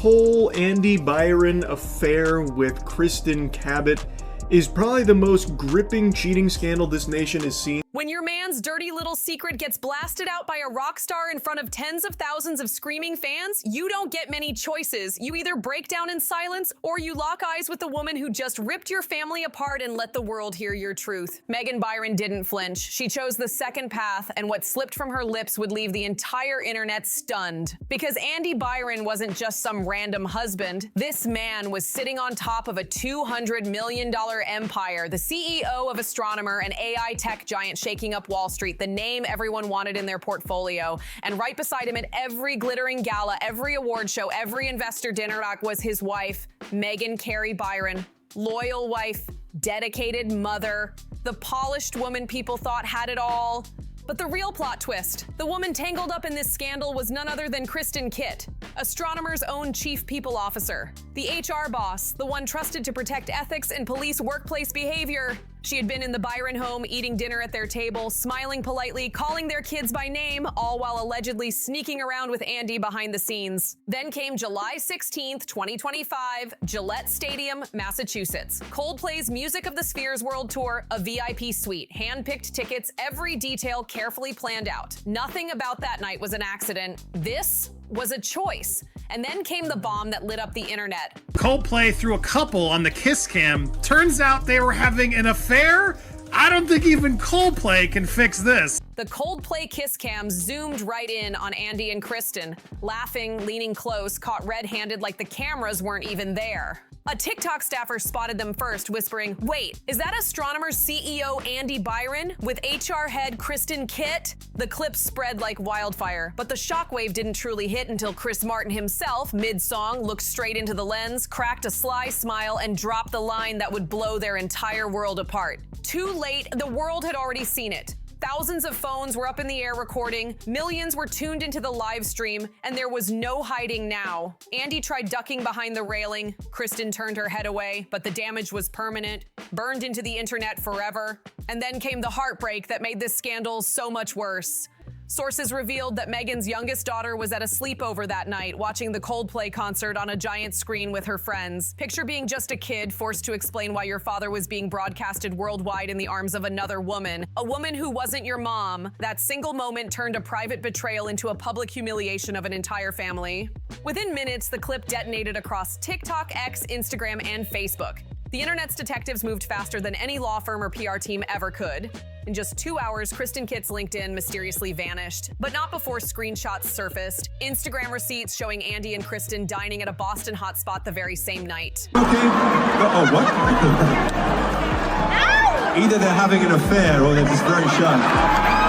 whole Andy Byron affair with Kristin Cabot is probably the most gripping cheating scandal this nation has seen. When your man's dirty little secret gets blasted out by a rock star in front of tens of thousands of screaming fans, you don't get many choices. You either break down in silence or you lock eyes with the woman who just ripped your family apart and let the world hear your truth. Megan Byron didn't flinch. She chose the second path, and what slipped from her lips would leave the entire internet stunned. Because Andy Byron wasn't just some random husband. This man was sitting on top of a $200 million empire, the CEO of Astronomer, an AI tech giant shaking up Wall Street, the name everyone wanted in their portfolio. And right beside him at every glittering gala, every award show, every investor dinner was his wife, Megan Carey Byron. Loyal wife, dedicated mother, the polished woman people thought had it all. But the real plot twist, the woman tangled up in this scandal was none other than Kristin Cabot, Astronomer's own chief people officer, the HR boss, the one trusted to protect ethics and police workplace behavior. She had been in the Byron home, eating dinner at their table, smiling politely, calling their kids by name, all while allegedly sneaking around with Andy behind the scenes. Then came July 16th, 2025, Gillette Stadium, Massachusetts. Coldplay's Music of the Spheres World Tour, a VIP suite, hand-picked tickets, every detail carefully planned out. Nothing about that night was an accident. This was a choice. And then came the bomb that lit up the internet. Coldplay threw a couple on the kiss cam. Turns out they were having an affair? I don't think even Coldplay can fix this. The Coldplay kiss cam zoomed right in on Andy and Kristin, laughing, leaning close, caught red-handed like the cameras weren't even there. A TikTok staffer spotted them first, whispering, "Wait, is that Astronomer's CEO Andy Byron with HR head Kristin Cabot?" The clip spread like wildfire, but the shockwave didn't truly hit until Chris Martin himself, mid-song, looked straight into the lens, cracked a sly smile, and dropped the line that would blow their entire world apart. Too late, the world had already seen it. Thousands of phones were up in the air recording, millions were tuned into the live stream, and there was no hiding now. Andy tried ducking behind the railing, Kristin turned her head away, but the damage was permanent, burned into the internet forever. And then came the heartbreak that made this scandal so much worse. Sources revealed that Megan's youngest daughter was at a sleepover that night, watching the Coldplay concert on a giant screen with her friends. Picture being just a kid forced to explain why your father was being broadcasted worldwide in the arms of another woman, a woman who wasn't your mom. That single moment turned a private betrayal into a public humiliation of an entire family. Within minutes, the clip detonated across TikTok, X, Instagram, and Facebook. The internet's detectives moved faster than any law firm or PR team ever could. In just 2 hours, Kristin Cabot's LinkedIn mysteriously vanished, but not before screenshots surfaced. Instagram receipts showing Andy and Kristin dining at a Boston hotspot the very same night. Okay. Oh, what? Either they're having an affair or they're just very shy.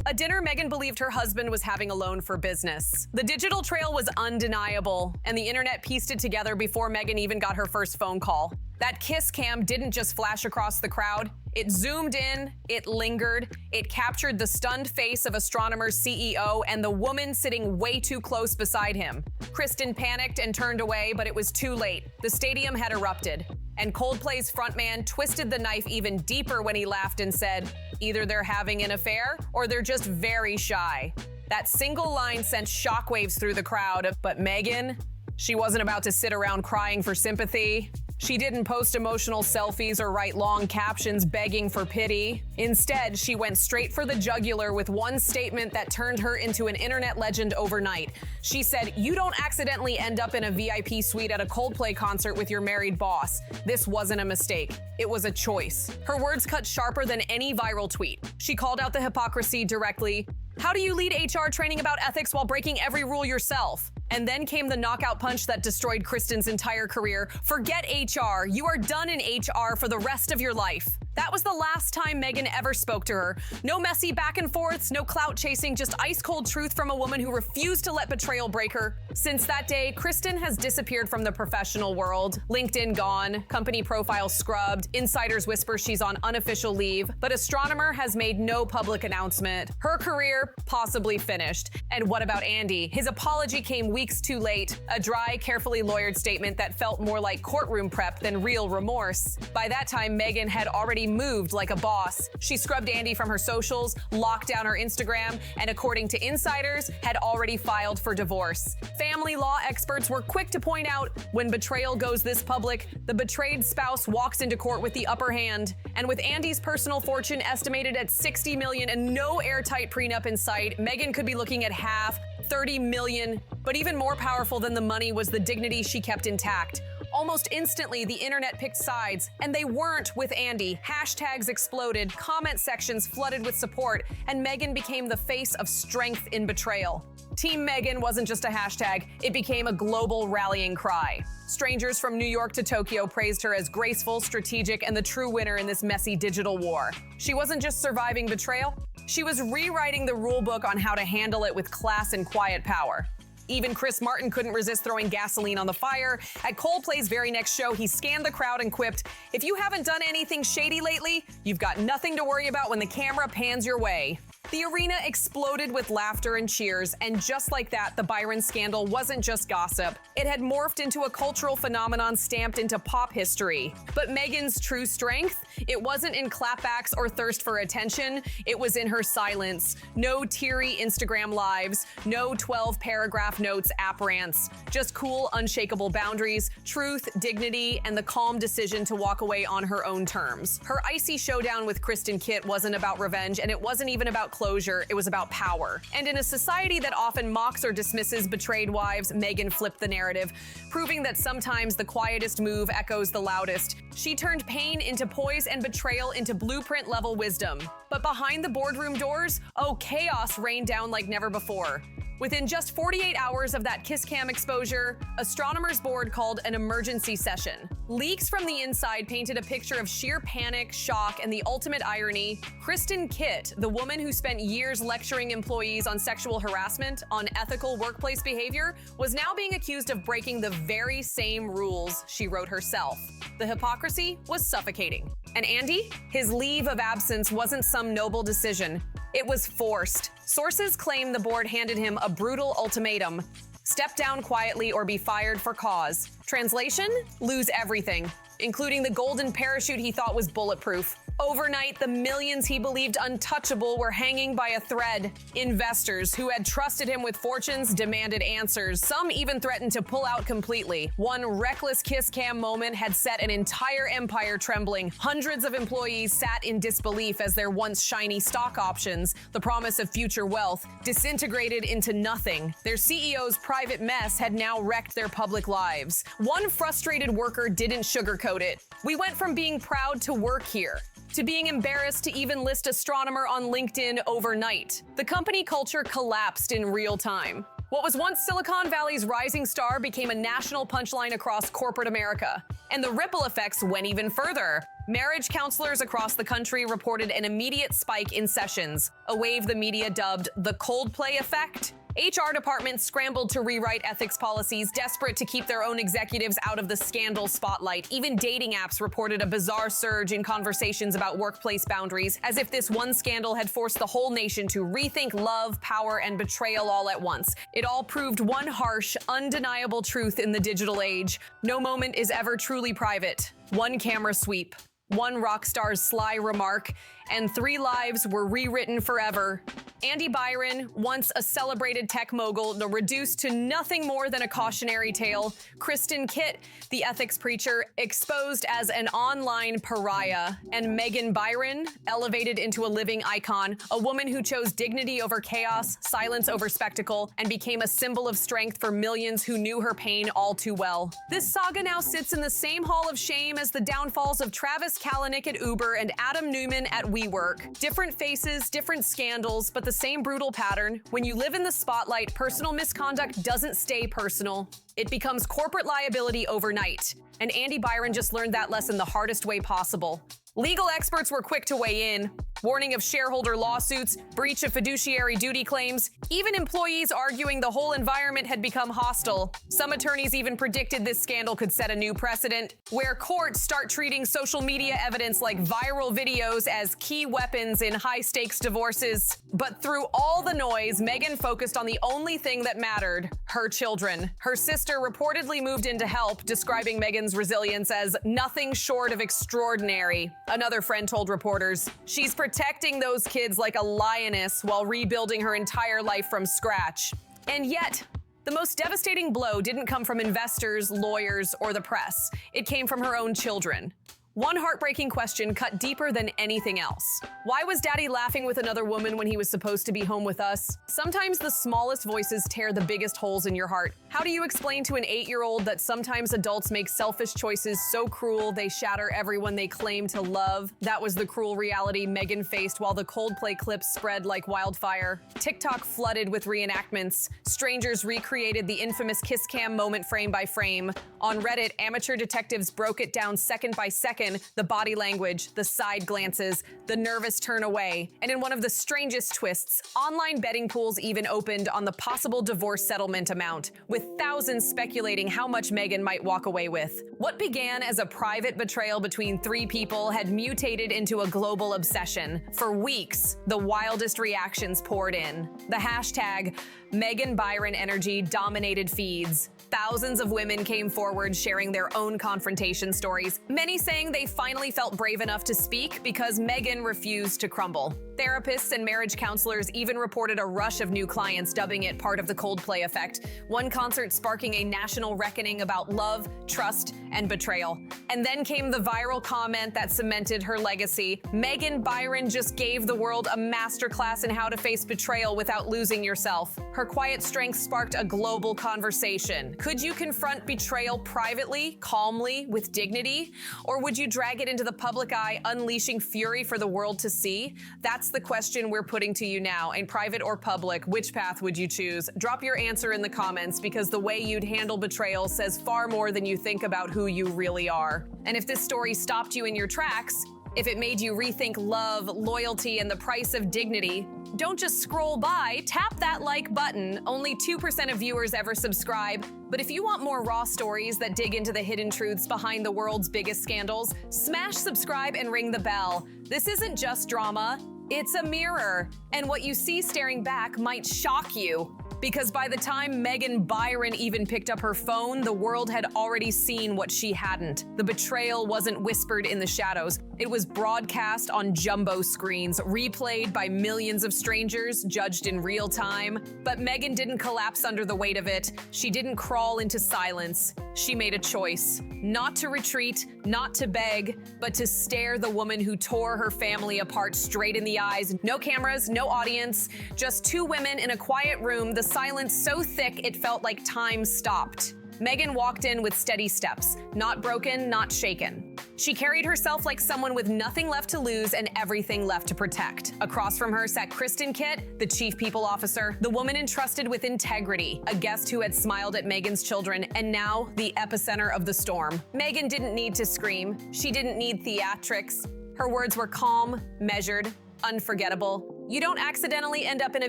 A dinner Megan believed her husband was having alone for business. The digital trail was undeniable, and the internet pieced it together before Megan even got her first phone call. That kiss cam didn't just flash across the crowd. It zoomed in, it lingered, it captured the stunned face of Astronomer's CEO and the woman sitting way too close beside him. Kristin panicked and turned away, but it was too late. The stadium had erupted. And Coldplay's frontman twisted the knife even deeper when he laughed and said, "Either they're having an affair or they're just very shy." That single line sent shockwaves through the crowd, but Megan, she wasn't about to sit around crying for sympathy. She didn't post emotional selfies or write long captions begging for pity. Instead, she went straight for the jugular with one statement that turned her into an internet legend overnight. She said, "You don't accidentally end up in a VIP suite at a Coldplay concert with your married boss. This wasn't a mistake. It was a choice." Her words cut sharper than any viral tweet. She called out the hypocrisy directly. "How do you lead HR training about ethics while breaking every rule yourself?" And then came the knockout punch that destroyed Kristin's entire career. Forget HR. You are done in HR for the rest of your life. That was the last time Megan ever spoke to her. No messy back and forths, no clout chasing, just ice cold truth from a woman who refused to let betrayal break her. Since that day, Kristin has disappeared from the professional world. LinkedIn gone, company profile scrubbed, insiders whisper she's on unofficial leave, but Astronomer has made no public announcement. Her career possibly finished. And what about Andy? His apology came weeks too late, a dry, carefully lawyered statement that felt more like courtroom prep than real remorse. By that time, Megan had already already moved like a boss. She scrubbed Andy from her socials, locked down her Instagram, and according to insiders, had already filed for divorce. Family law experts were quick to point out when betrayal goes this public, the betrayed spouse walks into court with the upper hand. And with Andy's personal fortune estimated at $60 million and no airtight prenup in sight, Meghan could be looking at half, $30 million. But even more powerful than the money was the dignity she kept intact. Almost instantly, the internet picked sides, and they weren't with Andy. Hashtags exploded, comment sections flooded with support, and Meghan became the face of strength in betrayal. Team Meghan wasn't just a hashtag, it became a global rallying cry. Strangers from New York to Tokyo praised her as graceful, strategic, and the true winner in this messy digital war. She wasn't just surviving betrayal, she was rewriting the rulebook on how to handle it with class and quiet power. Even Chris Martin couldn't resist throwing gasoline on the fire. At Coldplay's very next show, he scanned the crowd and quipped, "If you haven't done anything shady lately, you've got nothing to worry about when the camera pans your way." The arena exploded with laughter and cheers, and just like that, the Byron scandal wasn't just gossip. It had morphed into a cultural phenomenon stamped into pop history. But Meghan's true strength? It wasn't in clapbacks or thirst for attention, it was in her silence. No teary Instagram lives, no 12-paragraph notes app rants, just cool, unshakable boundaries, truth, dignity, and the calm decision to walk away on her own terms. Her icy showdown with Kristin Cabot wasn't about revenge, and it wasn't even about closure, it was about power. And in a society that often mocks or dismisses betrayed wives, Meghan flipped the narrative, proving that sometimes the quietest move echoes the loudest. She turned pain into poise and betrayal into blueprint-level wisdom. But behind the boardroom doors, chaos rained down like never before. Within just 48 hours of that kiss cam exposure, astronomers' board called an emergency session. Leaks from the inside painted a picture of sheer panic, shock, and the ultimate irony. Kristin Cabot, the woman who spent years lecturing employees on sexual harassment, on ethical workplace behavior, was now being accused of breaking the very same rules she wrote herself. The hypocrisy was suffocating. And Andy? His leave of absence wasn't some noble decision. It was forced. Sources claim the board handed him a brutal ultimatum. Step down quietly or be fired for cause. Translation? Lose everything, including the golden parachute he thought was bulletproof. Overnight, the millions he believed untouchable were hanging by a thread. Investors who had trusted him with fortunes demanded answers. Some even threatened to pull out completely. One reckless kiss cam moment had set an entire empire trembling. Hundreds of employees sat in disbelief as their once shiny stock options, the promise of future wealth, disintegrated into nothing. Their CEO's private mess had now wrecked their public lives. One frustrated worker didn't sugarcoat it. "We went from being proud to work here, to being embarrassed to even list astronomer on LinkedIn overnight." The company culture collapsed in real time. What was once Silicon Valley's rising star became a national punchline across corporate America. And the ripple effects went even further. Marriage counselors across the country reported an immediate spike in sessions, a wave the media dubbed the Coldplay effect. HR departments scrambled to rewrite ethics policies, desperate to keep their own executives out of the scandal spotlight. Even dating apps reported a bizarre surge in conversations about workplace boundaries, as if this one scandal had forced the whole nation to rethink love, power, and betrayal all at once. It all proved one harsh, undeniable truth in the digital age. No moment is ever truly private. One camera sweep, one rock star's sly remark, and 3 lives were rewritten forever. Andy Byron, once a celebrated tech mogul, reduced to nothing more than a cautionary tale. Kristin Cabot, the ethics preacher, exposed as an online pariah. And Meghan Byron, elevated into a living icon, a woman who chose dignity over chaos, silence over spectacle, and became a symbol of strength for millions who knew her pain all too well. This saga now sits in the same hall of shame as the downfalls of Travis Kalanick at Uber and Adam Newman at WeWork. Different faces, different scandals, but the same brutal pattern. When you live in the spotlight, personal misconduct doesn't stay personal. It becomes corporate liability overnight. And Andy Byron just learned that lesson the hardest way possible. Legal experts were quick to weigh in. warning of shareholder lawsuits, breach of fiduciary duty claims, even employees arguing the whole environment had become hostile. Some attorneys even predicted this scandal could set a new precedent, where courts start treating social media evidence like viral videos as key weapons in high-stakes divorces. But through all the noise, Meghan focused on the only thing that mattered: her children. Her sister reportedly moved in to help, describing Meghan's resilience as nothing short of extraordinary. Another friend told reporters, "She's protecting those kids like a lioness while rebuilding her entire life from scratch." And yet, the most devastating blow didn't come from investors, lawyers, or the press. It came from her own children. One heartbreaking question cut deeper than anything else. Why was Daddy laughing with another woman when he was supposed to be home with us? Sometimes the smallest voices tear the biggest holes in your heart. How do you explain to an 8-year-old that sometimes adults make selfish choices so cruel they shatter everyone they claim to love? That was the cruel reality Meghan faced while the Coldplay clips spread like wildfire. TikTok flooded with reenactments. Strangers recreated the infamous kiss cam moment frame by frame. On Reddit, amateur detectives broke it down second by second. The body language, the side glances, the nervous turn away. And in one of the strangest twists, online betting pools even opened on the possible divorce settlement amount, with thousands speculating how much Meghan might walk away with. What began as a private betrayal between 3 people had mutated into a global obsession. For weeks, the wildest reactions poured in. The hashtag Meghan Byron energy dominated feeds. Thousands of women came forward sharing their own confrontation stories, many saying they finally felt brave enough to speak because Meghan refused to crumble. Therapists and marriage counselors even reported a rush of new clients, dubbing it part of the Coldplay effect. One concert sparking a national reckoning about love, trust, and betrayal. And then came the viral comment that cemented her legacy. Meghan Byron just gave the world a masterclass in how to face betrayal without losing yourself. Her quiet strength sparked a global conversation. Could you confront betrayal privately, calmly, with dignity? Or would you drag it into the public eye, unleashing fury for the world to see? That's the question we're putting to you now. In private or public, which path would you choose? Drop your answer in the comments, because the way you'd handle betrayal says far more than you think about who you really are. And if this story stopped you in your tracks, if it made you rethink love, loyalty, and the price of dignity, don't just scroll by, tap that like button. Only 2% of viewers ever subscribe. But if you want more raw stories that dig into the hidden truths behind the world's biggest scandals, smash subscribe and ring the bell. This isn't just drama, it's a mirror. And what you see staring back might shock you. Because by the time Meghan Byron even picked up her phone, the world had already seen what she hadn't. The betrayal wasn't whispered in the shadows. It was broadcast on jumbo screens, replayed by millions of strangers, judged in real time. But Meghan didn't collapse under the weight of it. She didn't crawl into silence. She made a choice. Not to retreat, not to beg, but to stare the woman who tore her family apart straight in the eyes. No cameras, no audience, just 2 women in a quiet room, the silence so thick it felt like time stopped. Meghan walked in with steady steps, not broken, not shaken. She carried herself like someone with nothing left to lose and everything left to protect. Across from her sat Kristin Cabot, the chief people officer, the woman entrusted with integrity, a guest who had smiled at Meghan's children, and now the epicenter of the storm. Meghan didn't need to scream. She didn't need theatrics. Her words were calm, measured, unforgettable. You don't accidentally end up in a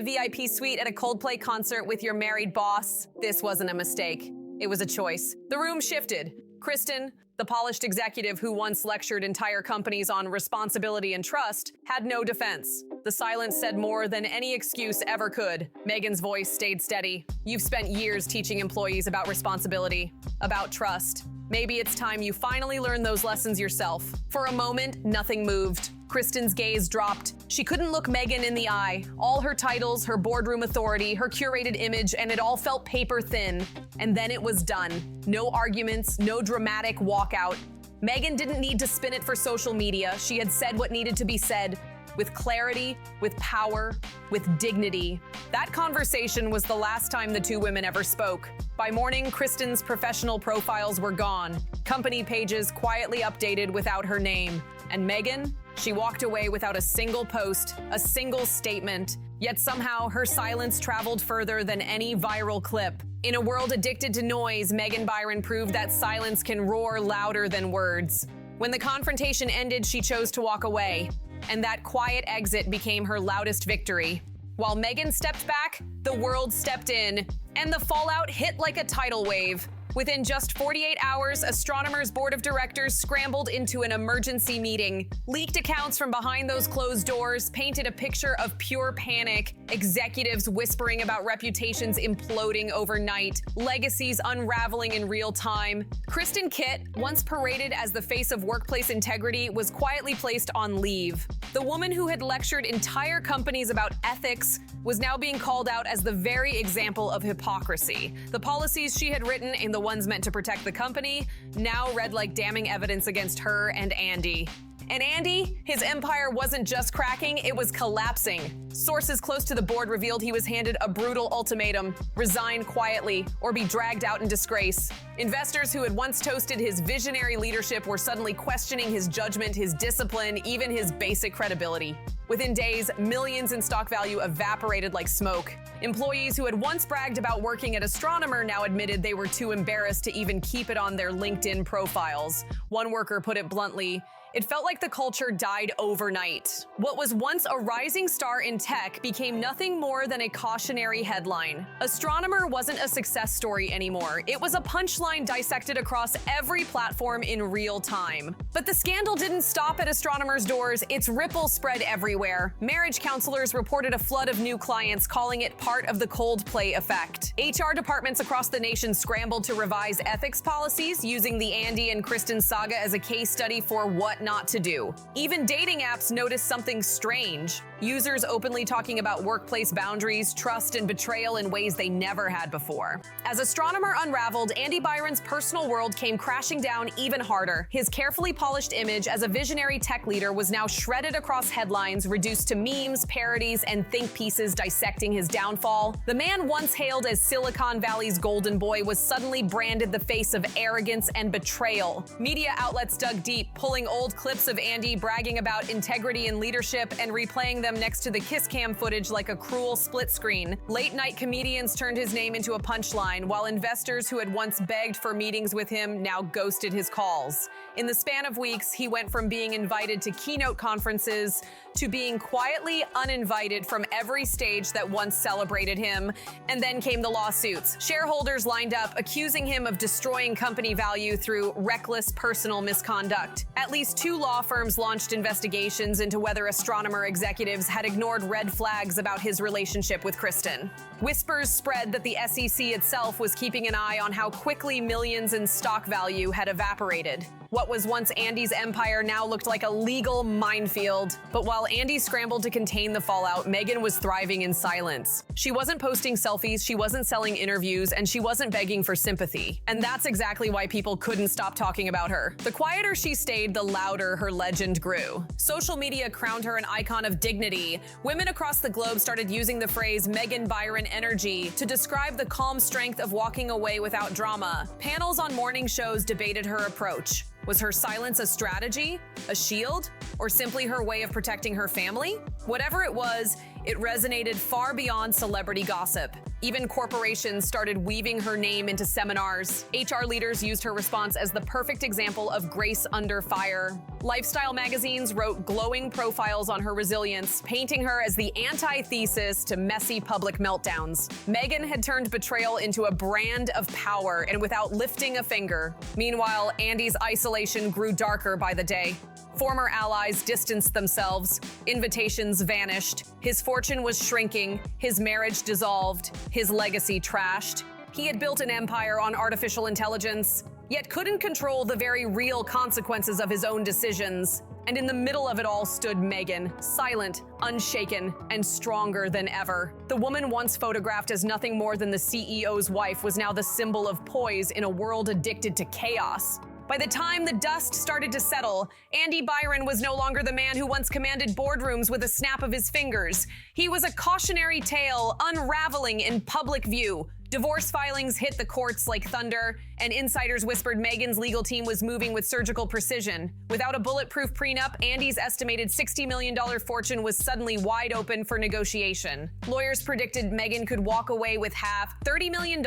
VIP suite at a Coldplay concert with your married boss. This wasn't a mistake. It was a choice. The room shifted. Kristin, the polished executive who once lectured entire companies on responsibility and trust, had no defense. The silence said more than any excuse ever could. Meghan's voice stayed steady. You've spent years teaching employees about responsibility, about trust. Maybe it's time you finally learn those lessons yourself. For a moment, nothing moved. Kristin's gaze dropped. She couldn't look Meghan in the eye. All her titles, her boardroom authority, her curated image, and it all felt paper thin. And then it was done. No arguments, no dramatic walkout. Meghan didn't need to spin it for social media. She had said what needed to be said. With clarity, with power, with dignity. That conversation was the last time the 2 women ever spoke. By morning, Kristin's professional profiles were gone. Company pages quietly updated without her name. And Meghan? She walked away without a single post, a single statement. Yet somehow her silence traveled further than any viral clip. In a world addicted to noise, Meghan Byron proved that silence can roar louder than words. When the confrontation ended, she chose to walk away. and that quiet exit became her loudest victory. While Meghan stepped back, the world stepped in, and the fallout hit like a tidal wave. Within just 48 hours, Astronomers' board of directors scrambled into an emergency meeting. Leaked accounts from behind those closed doors painted a picture of pure panic, executives whispering about reputations imploding overnight, legacies unraveling in real time. Kristin Cabot, once paraded as the face of workplace integrity, was quietly placed on leave. The woman who had lectured entire companies about ethics was now being called out as the very example of hypocrisy. The policies she had written and the ones meant to protect the company now read like damning evidence against her and Andy. And Andy, his empire wasn't just cracking, it was collapsing. Sources close to the board revealed he was handed a brutal ultimatum: resign quietly or be dragged out in disgrace. Investors who had once toasted his visionary leadership were suddenly questioning his judgment, his discipline, even his basic credibility. Within days, millions in stock value evaporated like smoke. Employees who had once bragged about working at Astronomer now admitted they were too embarrassed to even keep it on their LinkedIn profiles. One worker put it bluntly, "It felt like the culture died overnight." What was once a rising star in tech became nothing more than a cautionary headline. Astronomer wasn't a success story anymore. It was a punchline dissected across every platform in real time. But the scandal didn't stop at Astronomer's doors. Its ripple spread everywhere. Marriage counselors reported a flood of new clients, calling it part of the Coldplay effect. HR departments across the nation scrambled to revise ethics policies, using the Andy and Kristin saga as a case study for what not to do. Even dating apps noticed something strange. Users openly talking about workplace boundaries, trust, and betrayal in ways they never had before. As Astronomer unraveled, Andy Byron's personal world came crashing down even harder. His carefully polished image as a visionary tech leader was now shredded across headlines, reduced to memes, parodies, and think pieces dissecting his downfall. The man once hailed as Silicon Valley's golden boy was suddenly branded the face of arrogance and betrayal. Media outlets dug deep, pulling old clips of Andy bragging about integrity and leadership and replaying them next to the kiss cam footage like a cruel split screen. Late-night comedians turned his name into a punchline, while investors who had once begged for meetings with him now ghosted his calls. In the span of weeks, he went from being invited to keynote conferences to being quietly uninvited from every stage that once celebrated him. And then came the lawsuits. Shareholders lined up, accusing him of destroying company value through reckless personal misconduct. At least 2 law firms launched investigations into whether Astronomer executives had ignored red flags about his relationship with Kristin. Whispers spread that the SEC itself was keeping an eye on how quickly millions in stock value had evaporated. What was once Andy's empire now looked like a legal minefield. But while Andy scrambled to contain the fallout, Meghan was thriving in silence. She wasn't posting selfies, she wasn't selling interviews, and she wasn't begging for sympathy. And that's exactly why people couldn't stop talking about her. The quieter she stayed, the louder her legend grew. Social media crowned her an icon of dignity. Women across the globe started using the phrase Meghan Byron energy to describe the calm strength of walking away without drama. Panels on morning shows debated her approach. Was her silence a strategy, a shield, or simply her way of protecting her family? Whatever it was, it resonated far beyond celebrity gossip. Even corporations started weaving her name into seminars. HR leaders used her response as the perfect example of grace under fire. Lifestyle magazines wrote glowing profiles on her resilience, painting her as the antithesis to messy public meltdowns. Meghan had turned betrayal into a brand of power, and without lifting a finger. Meanwhile, Andy's isolation grew darker by the day. Former allies distanced themselves, invitations vanished, his fortune was shrinking, his marriage dissolved, his legacy trashed. He had built an empire on artificial intelligence, yet couldn't control the very real consequences of his own decisions. And in the middle of it all stood Meghan, silent, unshaken, and stronger than ever. The woman once photographed as nothing more than the CEO's wife was now the symbol of poise in a world addicted to chaos. By the time the dust started to settle, Andy Byron was no longer the man who once commanded boardrooms with a snap of his fingers. He was a cautionary tale unraveling in public view. Divorce filings hit the courts like thunder, and insiders whispered Meghan's legal team was moving with surgical precision. Without a bulletproof prenup, Andy's estimated $60 million fortune was suddenly wide open for negotiation. Lawyers predicted Meghan could walk away with half, $30 million,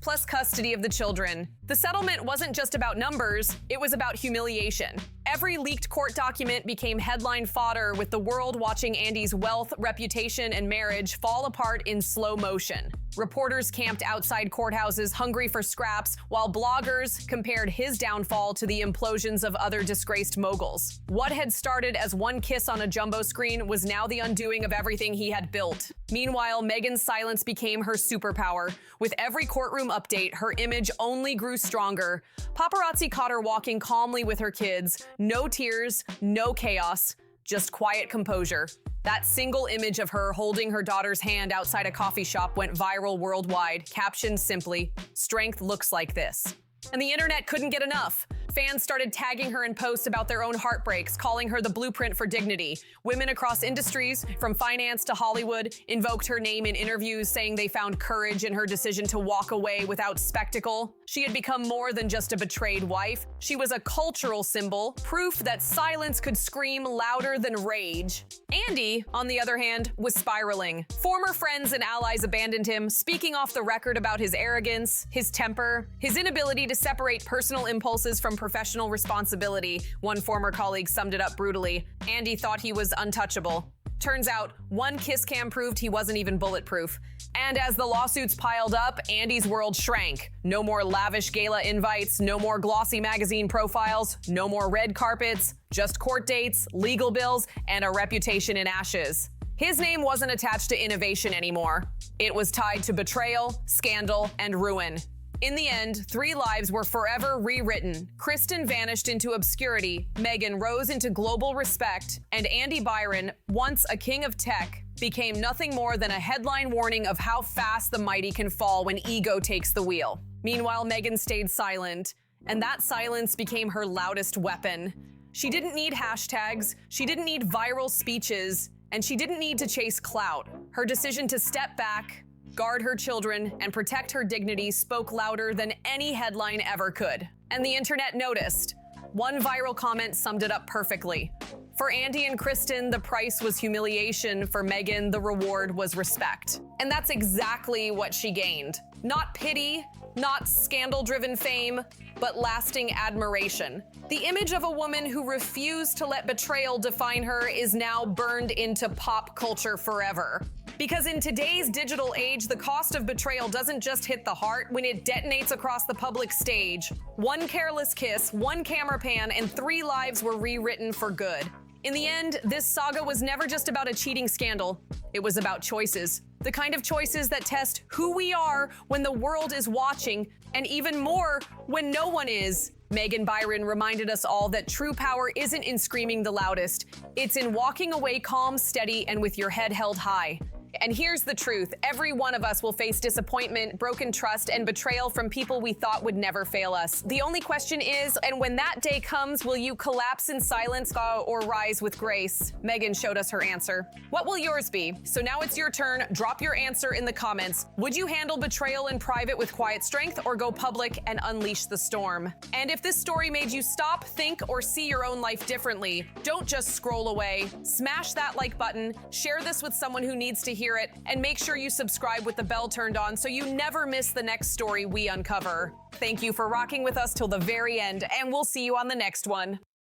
plus custody of the children. The settlement wasn't just about numbers, it was about humiliation. Every leaked court document became headline fodder, with the world watching Andy's wealth, reputation, and marriage fall apart in slow motion. Reporters camped outside courthouses hungry for scraps, while bloggers compared his downfall to the implosions of other disgraced moguls. What had started as one kiss on a jumbo screen was now the undoing of everything he had built. Meanwhile, Meghan's silence became her superpower. With every courtroom update, her image only grew stronger. Paparazzi caught her walking calmly with her kids. No tears, no chaos, just quiet composure. That single image of her holding her daughter's hand outside a coffee shop went viral worldwide, captioned simply, "Strength looks like this." And the internet couldn't get enough. Fans started tagging her in posts about their own heartbreaks, calling her the blueprint for dignity. Women across industries, from finance to Hollywood, invoked her name in interviews, saying they found courage in her decision to walk away without spectacle. She had become more than just a betrayed wife. She was a cultural symbol, proof that silence could scream louder than rage. Andy, on the other hand, was spiraling. Former friends and allies abandoned him, speaking off the record about his arrogance, his temper, his inability to separate personal impulses from professional responsibility. One former colleague summed it up brutally. Andy thought he was untouchable. Turns out, one kiss cam proved he wasn't even bulletproof. And as the lawsuits piled up, Andy's world shrank. No more lavish gala invites, no more glossy magazine profiles, no more red carpets, just court dates, legal bills, and a reputation in ashes. His name wasn't attached to innovation anymore. It was tied to betrayal, scandal, and ruin. In the end, 3 lives were forever rewritten. Kristin vanished into obscurity, Meghan rose into global respect, and Andy Byron, once a king of tech, became nothing more than a headline warning of how fast the mighty can fall when ego takes the wheel. Meanwhile, Meghan stayed silent, and that silence became her loudest weapon. She didn't need hashtags, she didn't need viral speeches, and she didn't need to chase clout. Her decision to step back, guard her children, and protect her dignity spoke louder than any headline ever could. And the internet noticed. One viral comment summed it up perfectly. For Andy and Kristin, the price was humiliation. For Meghan, the reward was respect. And that's exactly what she gained. Not pity, not scandal-driven fame, but lasting admiration. The image of a woman who refused to let betrayal define her is now burned into pop culture forever. Because in today's digital age, the cost of betrayal doesn't just hit the heart when it detonates across the public stage. One careless kiss, one camera pan, and 3 lives were rewritten for good. In the end, this saga was never just about a cheating scandal. It was about choices. The kind of choices that test who we are when the world is watching, and even more when no one is. Meghan Byron reminded us all that true power isn't in screaming the loudest. It's in walking away calm, steady, and with your head held high. And here's the truth. Every one of us will face disappointment, broken trust, and betrayal from people we thought would never fail us. The only question is, and when that day comes, will you collapse in silence or rise with grace? Meghan showed us her answer. What will yours be? So now it's your turn. Drop your answer in the comments. Would you handle betrayal in private with quiet strength, or go public and unleash the storm? And if this story made you stop, think, or see your own life differently, don't just scroll away. Smash that like button, share this with someone who needs to hear it, and make sure you subscribe with the bell turned on so you never miss the next story we uncover. Thank you for rocking with us till the very end, and we'll see you on the next one.